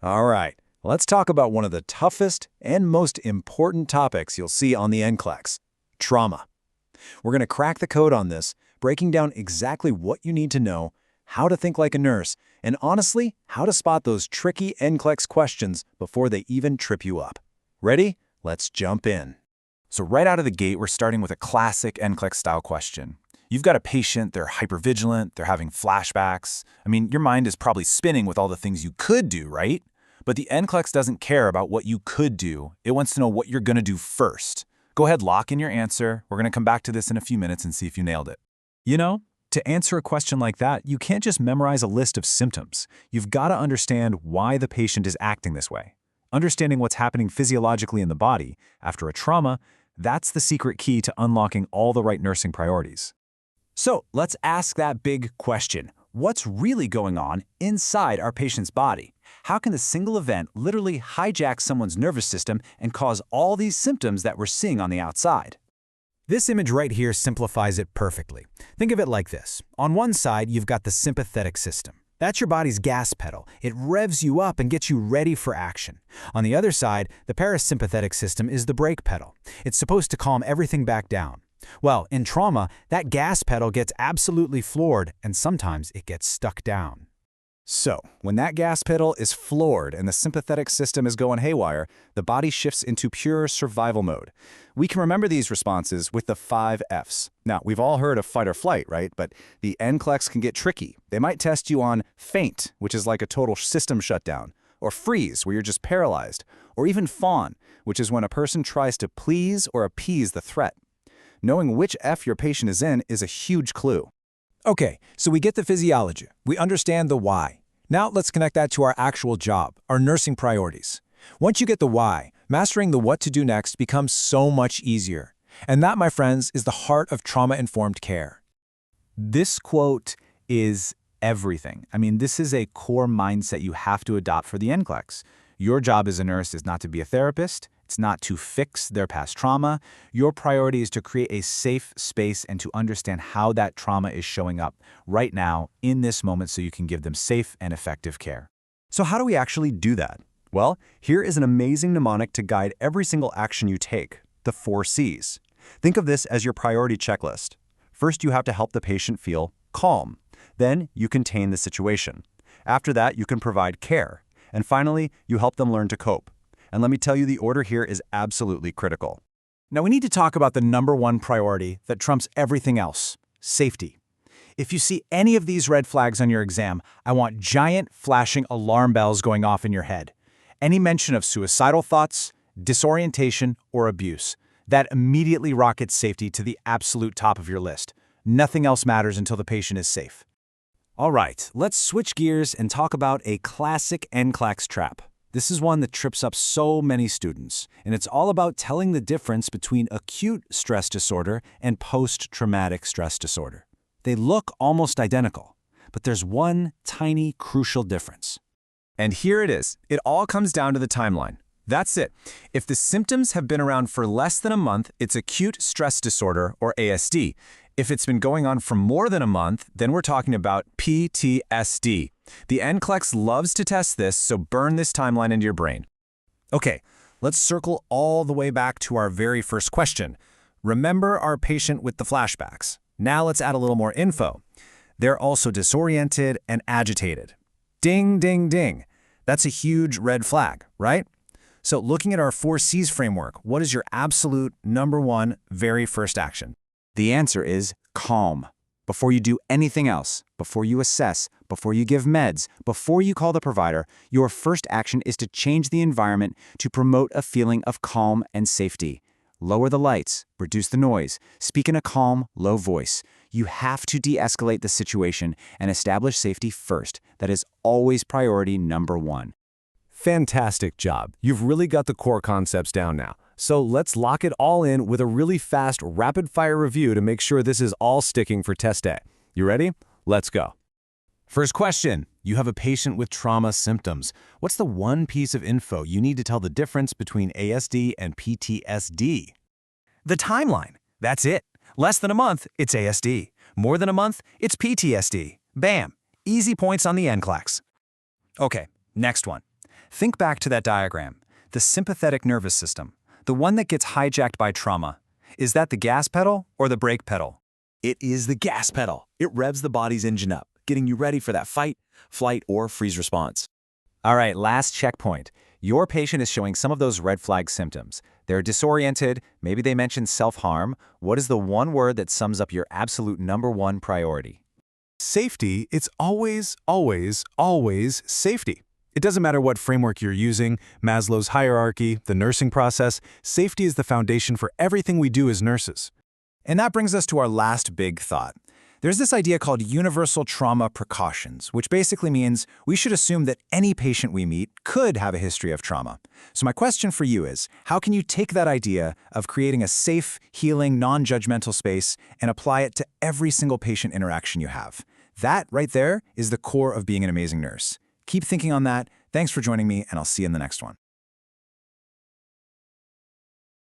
All right, let's talk about one of the toughest and most important topics you'll see on the NCLEX, trauma. We're going to crack the code on this, breaking down exactly what you need to know, how to think like a nurse, and honestly, how to spot those tricky NCLEX questions before they even trip you up. Ready? Let's jump in. So right out of the gate, we're starting with a classic NCLEX-style question. You've got a patient, they're hypervigilant, they're having flashbacks. Your mind is probably spinning with all the things you could do, right? But the NCLEX doesn't care about what you could do. It wants to know what you're going to do first. Go ahead, lock in your answer. We're going to come back to this in a few minutes and see if you nailed it. To answer a question like that, you can't just memorize a list of symptoms. You've got to understand why the patient is acting this way. Understanding what's happening physiologically in the body after a trauma, that's the secret key to unlocking all the right nursing priorities. So let's ask that big question. What's really going on inside our patient's body? How can a single event literally hijack someone's nervous system and cause all these symptoms that we're seeing on the outside? This image right here simplifies it perfectly. Think of it like this. On one side, you've got the sympathetic system. That's your body's gas pedal. It revs you up and gets you ready for action. On the other side, the parasympathetic system is the brake pedal. It's supposed to calm everything back down. Well, in trauma, that gas pedal gets absolutely floored, and sometimes it gets stuck down. So, when that gas pedal is floored and the sympathetic system is going haywire, the body shifts into pure survival mode. We can remember these responses with the 5 Fs. Now, we've all heard of fight or flight, right? But the NCLEX can get tricky. They might test you on faint, which is like a total system shutdown, or freeze, where you're just paralyzed, or even fawn, which is when a person tries to please or appease the threat. Knowing which F your patient is in is a huge clue. Okay, so we get the physiology. We understand the why. Now let's connect that to our actual job, our nursing priorities. Once you get the why, mastering the what to do next becomes so much easier. And that, my friends, is the heart of trauma-informed care. This quote is everything. This is a core mindset you have to adopt for the NCLEX. Your job as a nurse is not to be a therapist. It's not to fix their past trauma. Your priority is to create a safe space and to understand how that trauma is showing up right now in this moment so you can give them safe and effective care. So how do we actually do that? Well, here is an amazing mnemonic to guide every single action you take, the 4 Cs. Think of this as your priority checklist. First, you have to help the patient feel calm. Then, you contain the situation. After that, you can provide care. And finally, you help them learn to cope. And let me tell you, the order here is absolutely critical. Now we need to talk about the #1 priority that trumps everything else, safety. If you see any of these red flags on your exam, I want giant flashing alarm bells going off in your head. Any mention of suicidal thoughts, disorientation, or abuse, that immediately rockets safety to the absolute top of your list. Nothing else matters until the patient is safe. All right, let's switch gears and talk about a classic NCLEX trap. This is one that trips up so many students, and it's all about telling the difference between acute stress disorder and post-traumatic stress disorder. They look almost identical, but there's one tiny, crucial difference. And here it is. It all comes down to the timeline. That's it. If the symptoms have been around for less than a month, it's acute stress disorder, or ASD. If it's been going on for more than a month, then we're talking about PTSD. The NCLEX loves to test this, so burn this timeline into your brain. Okay, let's circle all the way back to our very first question. Remember our patient with the flashbacks. Now let's add a little more info. They're also disoriented and agitated. Ding, ding, ding. That's a huge red flag, right? So looking at our 4 Cs framework, what is your absolute #1 very first action? The answer is calm. Before you do anything else, before you assess, before you give meds, before you call the provider, your first action is to change the environment to promote a feeling of calm and safety. Lower the lights, reduce the noise, speak in a calm, low voice. You have to de-escalate the situation and establish safety first. That is always priority #1. Fantastic job. You've really got the core concepts down now. So let's lock it all in with a really fast, rapid-fire review to make sure this is all sticking for test day. You ready? Let's go. First question. You have a patient with trauma symptoms. What's the one piece of info you need to tell the difference between ASD and PTSD? The timeline. That's it. Less than a month, it's ASD. More than a month, it's PTSD. Bam! Easy points on the NCLEX. Okay, next one. Think back to that diagram. The sympathetic nervous system, the one that gets hijacked by trauma. Is that the gas pedal or the brake pedal? It is the gas pedal. It revs the body's engine up, getting you ready for that fight, flight, or freeze response. All right, last checkpoint. Your patient is showing some of those red flag symptoms. They're disoriented, maybe they mentioned self-harm. What is the one word that sums up your absolute #1 priority? Safety, it's always, always, always safety. It doesn't matter what framework you're using, Maslow's hierarchy, the nursing process, safety is the foundation for everything we do as nurses. And that brings us to our last big thought. There's this idea called universal trauma precautions, which basically means we should assume that any patient we meet could have a history of trauma. So my question for you is, how can you take that idea of creating a safe, healing, non-judgmental space and apply it to every single patient interaction you have? That right there is the core of being an amazing nurse. Keep thinking on that. Thanks for joining me, and I'll see you in the next one.